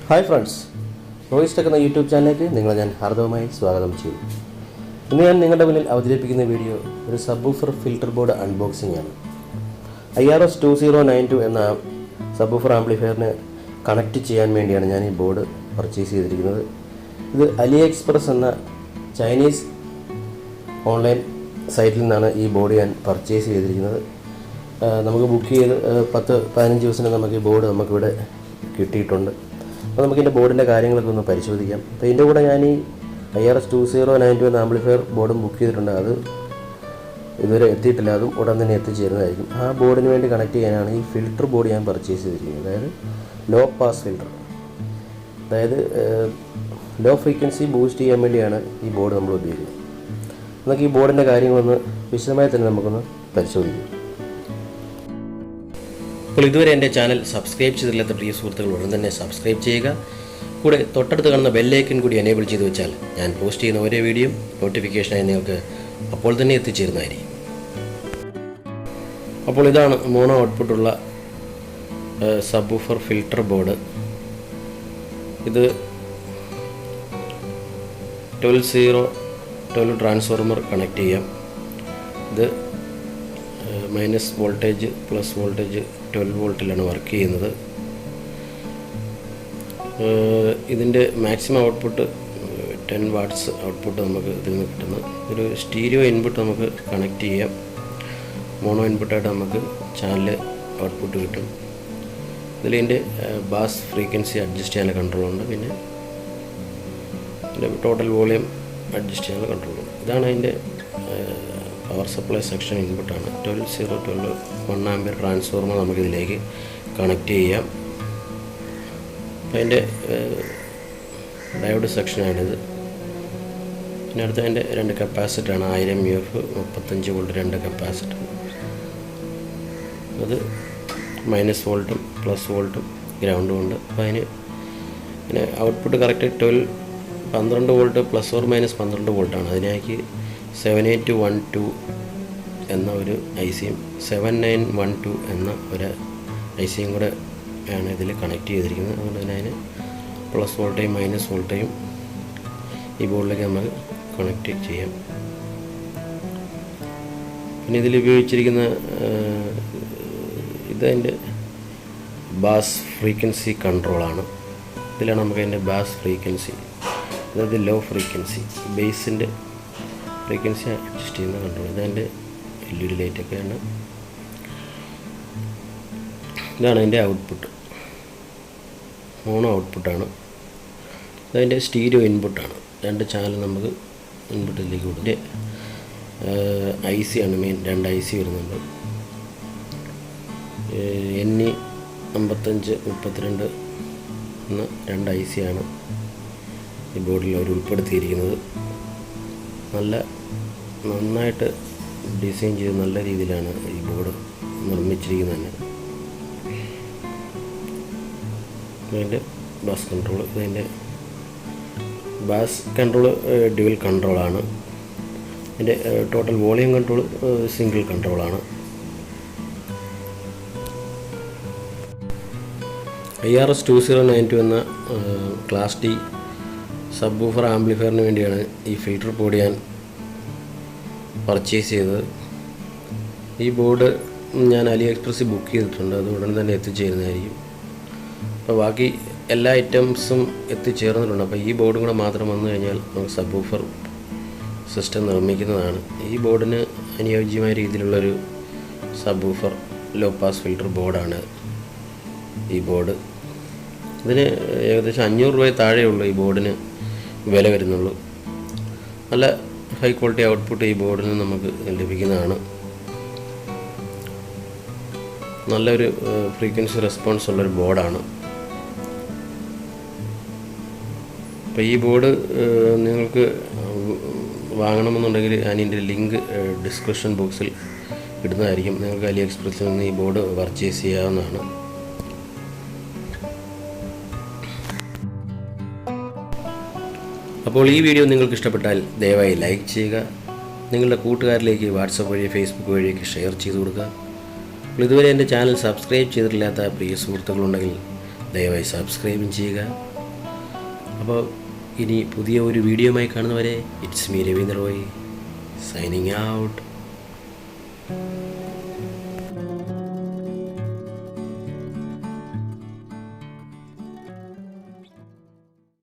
Hi friends, noise tech എന്ന YouTube ചാനലിലേക്ക് നിങ്ങളെ ഞാൻ ഹാർദവമായി സ്വാഗതം ചെയ്യും. ഇന്ന് ഞാൻ നിങ്ങളുടെ മുന്നിൽ അവതരിപ്പിക്കുന്ന വീഡിയോ ഒരു സബ്വൂഫർ ഫിൽറ്റർ ബോർഡ് അൺബോക്സിംഗ് ആണ്. IRS2092 എന്ന സബ്വൂഫർ ആംപ്ലിഫയറിന് കണക്റ്റ് ചെയ്യാൻ വേണ്ടിയാണ് ഞാൻ ഈ ബോർഡ് പർച്ചേസ് ചെയ്തിരിക്കുന്നത്. ഇത് അലി എക്സ്പ്രസ് എന്ന ചൈനീസ് ഓൺലൈൻ സൈറ്റിൽ നിന്നാണ് ഈ ബോർഡ് ഞാൻ പർച്ചേസ് ചെയ്തിരിക്കുന്നത്. നമുക്ക് ബുക്ക് ചെയ്ത് 10-15 ദിവസത്തിന് നമുക്ക് ഈ ബോർഡ് നമുക്കിവിടെ കിട്ടിയിട്ടുണ്ട്. അപ്പോൾ നമുക്കിതിൻ്റെ ബോർഡിൻ്റെ കാര്യങ്ങളൊക്കെ ഒന്ന് പരിശോധിക്കാം. അപ്പോൾ ഇതിൻ്റെ കൂടെ ഞാൻ ഈ IRS2092 എന്ന ആംപ്ലിഫയർ ബോർഡും ബുക്ക് ചെയ്തിട്ടുണ്ട്. അത് ഇതുവരെ എത്തിയിട്ടില്ല, അതും ഉടൻ തന്നെ എത്തിച്ചേരുന്നതായിരിക്കും. ആ ബോർഡിന് വേണ്ടി കണക്ട് ചെയ്യാനാണ് ഈ ഫിൽറ്റർ ബോർഡ് ഞാൻ പർച്ചേസ് ചെയ്തിരിക്കുന്നത്. അതായത് ലോ പാസ് ഫിൽറ്റർ, അതായത് ലോ ഫ്രീക്വൻസി ബൂസ്റ്റ് ചെയ്യാൻ വേണ്ടിയാണ് ഈ ബോർഡ് നമ്മൾ ഉപയോഗിക്കുന്നത്. നമുക്ക് ഈ ബോർഡിൻ്റെ കാര്യങ്ങളൊന്ന് വിശദമായി തന്നെ നമുക്കൊന്ന് പരിശോധിക്കാം. അപ്പോൾ ഇതുവരെ എൻ്റെ ചാനൽ സബ്സ്ക്രൈബ് ചെയ്തില്ലാത്ത പ്രിയ സുഹൃത്തുക്കൾ ഉടൻ തന്നെ സബ്സ്ക്രൈബ് ചെയ്യുക. കൂടെ തൊട്ടടുത്ത് കാണുന്ന ബെല്ലൈക്കൻ കൂടി എനേബിൾ ചെയ്ത് വെച്ചാൽ ഞാൻ പോസ്റ്റ് ചെയ്യുന്ന ഓരോ വീഡിയോയും നോട്ടിഫിക്കേഷനായി നിങ്ങൾക്ക് അപ്പോൾ തന്നെ എത്തിച്ചേരുന്നതായിരിക്കും. അപ്പോൾ ഇതാണ് മോണോ ഔട്ട്പുട്ടുള്ള സബ്വൂഫർ ഫിൽറ്റർ ബോർഡ്. ഇത് 12 ട്രാൻസ്ഫോർമർ കണക്ട് ചെയ്യാം. ഇത് മൈനസ് വോൾട്ടേജ് പ്ലസ് വോൾട്ടേജ് 12 വോൾട്ടിലാണ് വർക്ക് ചെയ്യുന്നത്. ഇതിൻ്റെ മാക്സിമം ഔട്ട്പുട്ട് 10 വാട്ട്സ് ഔട്ട്പുട്ട് നമുക്ക് ഇതിൽ നിന്ന് കിട്ടുന്നു. ഒരു സ്റ്റീരിയോ ഇൻപുട്ട് നമുക്ക് കണക്ട് ചെയ്യാം. മോണോ ഇൻപുട്ടായിട്ട് നമുക്ക് ചാനൽ ഔട്ട്പുട്ട് കിട്ടും. ഇതിൻ്റെ ബാസ് ഫ്രീക്വൻസി അഡ്ജസ്റ്റ് ചെയ്യാനുള്ള കൺട്രോളുണ്ട്. പിന്നെ ടോട്ടൽ വോളിയം അഡ്ജസ്റ്റ് ചെയ്യാനുള്ള കൺട്രോളുണ്ട്. ഇതാണ് അതിൻ്റെ പവർ സപ്ലൈ സെക്ഷൻ ഇൻപുട്ടാണ്. 12 1 ആംപിയർ ട്രാൻസ്ഫോർമർ നമുക്കിതിലേക്ക് കണക്ട് ചെയ്യാം. അപ്പോൾ അതിൻ്റെ ഡയോഡ് സെക്ഷനാണിത്. പിന്നെ അടുത്ത അതിൻ്റെ 2 കപ്പാസിറ്ററാണ്. 1000 UF 35 വോൾട്ട് 2 കപ്പാസിറ്റർ. അത് മൈനസ് വോൾട്ടും പ്ലസ് വോൾട്ടും ഗ്രൗണ്ടും ഉണ്ട്. അപ്പോൾ അതിന് പിന്നെ output correct 12 volt plus or minus 12 വോൾട്ടാണ്. അതിലേക്ക് 7812 എന്ന ഒരു ICയും 7912 എന്ന ഒരു ICയും കൂടെ ആണ് ഇതിൽ കണക്ട് ചെയ്തിരിക്കുന്നത്. അതുകൊണ്ട് തന്നെ അതിന് പ്ലസ് വോൾട്ടേയും മൈനസ് വോൾട്ടേയും ഈ ബോർഡിലേക്ക് നമുക്ക് കണക്ട് ചെയ്യാം. പിന്നെ ഇതിൽ ഉപയോഗിച്ചിരിക്കുന്ന ഇതതിൻ്റെ ബാസ് ഫ്രീക്വൻസി കൺട്രോളാണ്. ഇതിലാണ് നമുക്ക് അതിൻ്റെ ബാസ് ഫ്രീക്വൻസി, അതായത് ലോ ഫ്രീക്വൻസി ബേസിൻ്റെ ഫ്രീക്വൻസി അഡ്ജസ്റ്റ് ചെയ്യുന്ന കൺട്രോൾ. ഇതെൻ്റെ LED ലൈറ്റൊക്കെയാണ്. ഇതാണ് അതിൻ്റെ ഔട്ട്പുട്ട്, മോണോ ഔട്ട്പുട്ടാണ്. ഇതതിൻ്റെ സ്റ്റീരിയോ ഇൻപുട്ടാണ്. 2 ചാനൽ നമുക്ക് ഇൻപുട്ടിലേക്ക് കൊടുത്ത് IC ആണ് മെയിൻ. 2 IC വരുന്നുണ്ട്. NE 5532 എന്ന 2 IC ആണ് ഈ ബോർഡിൽ അവർ ഉൾപ്പെടുത്തിയിരിക്കുന്നത്. നന്നായിട്ട് ഡിസൈൻ ചെയ്ത് നല്ല രീതിയിലാണ് ഈ ബോർഡ് നിർമ്മിച്ചിരിക്കുന്നത് തന്നെ. ഇതിൻ്റെ ബാസ് കൺട്രോൾ, ഇതിൻ്റെ ബാസ് കൺട്രോൾ ഡ്യുവൽ കൺട്രോളാണ്. ഇതിൻ്റെ ടോട്ടൽ വോളിയം കൺട്രോൾ സിംഗിൾ കൺട്രോളാണ്. IRS2092 എന്ന ക്ലാസ് D സബ്വൂഫർ ആംപ്ലിഫയറിന് വേണ്ടിയാണ് ഈ ഫിൽറ്റർ ബോർഡ് ഞാൻ പർച്ചേസ് ചെയ്തത്. ഈ ബോർഡ് ഞാൻ അലി എക്സ്പ്രസ്സിൽ ബുക്ക് ചെയ്തിട്ടുണ്ട്. അത് ഉടൻ തന്നെ എത്തിച്ചേരുന്നതായിരിക്കും. അപ്പോൾ ബാക്കി എല്ലാ ഐറ്റംസും എത്തിച്ചേർന്നിട്ടുണ്ട്. അപ്പോൾ ഈ ബോർഡും കൂടെ മാത്രം വന്നു കഴിഞ്ഞാൽ നമുക്ക് സബ്വൂഫർ സിസ്റ്റം നിർമ്മിക്കുന്നതാണ്. ഈ ബോർഡിന് അനുയോജ്യമായ രീതിയിലുള്ളൊരു സബ്വൂഫർ ലോ പാസ് ഫിൽറ്റർ ബോർഡാണ് ഈ ബോർഡ്. ഇതിന് ഏകദേശം 500 രൂപ താഴെയുള്ളൂ ഈ ബോർഡിന് വില വരുന്നുള്ളൂ. നല്ല ഹൈ ക്വാളിറ്റി ഔട്ട്പുട്ട് ഈ ബോർഡിൽ നിന്ന് നമുക്ക് ലഭിക്കുന്നതാണ്. നല്ലൊരു ഫ്രീക്വൻസി റെസ്പോൺസ് ഉള്ളൊരു ബോർഡാണ്. അപ്പോൾ ഈ ബോർഡ് നിങ്ങൾക്ക് വാങ്ങണമെന്നുണ്ടെങ്കിൽ ഞാനിതിൻ്റെ ലിങ്ക് ഡിസ്ക്രിപ്ഷൻ ബോക്സിൽ ഇടുന്നതായിരിക്കും. നിങ്ങൾക്ക് അലി എക്സ്പ്രസ്സിൽ നിന്ന് ഈ ബോർഡ് പർച്ചേസ് ചെയ്യാവുന്നതാണ്. അപ്പോൾ ഈ വീഡിയോ നിങ്ങൾക്ക് ഇഷ്ടപ്പെട്ടാൽ ദയവായി ലൈക്ക് ചെയ്യുക. നിങ്ങളുടെ കൂട്ടുകാരിലേക്ക് വാട്സപ്പ് വഴി ഫേസ്ബുക്ക് വഴിയൊക്കെ ഷെയർ ചെയ്ത് കൊടുക്കുക. അപ്പോൾ ഇതുവരെ എൻ്റെ ചാനൽ സബ്സ്ക്രൈബ് ചെയ്തിട്ടില്ലാത്ത പ്രിയ സുഹൃത്തുക്കളുണ്ടെങ്കിൽ ദയവായി സബ്സ്ക്രൈബും ചെയ്യുക. അപ്പോൾ ഇനി പുതിയ ഒരു വീഡിയോയുമായി കാണുന്നവരെ it's me Ravindra Roy signing out.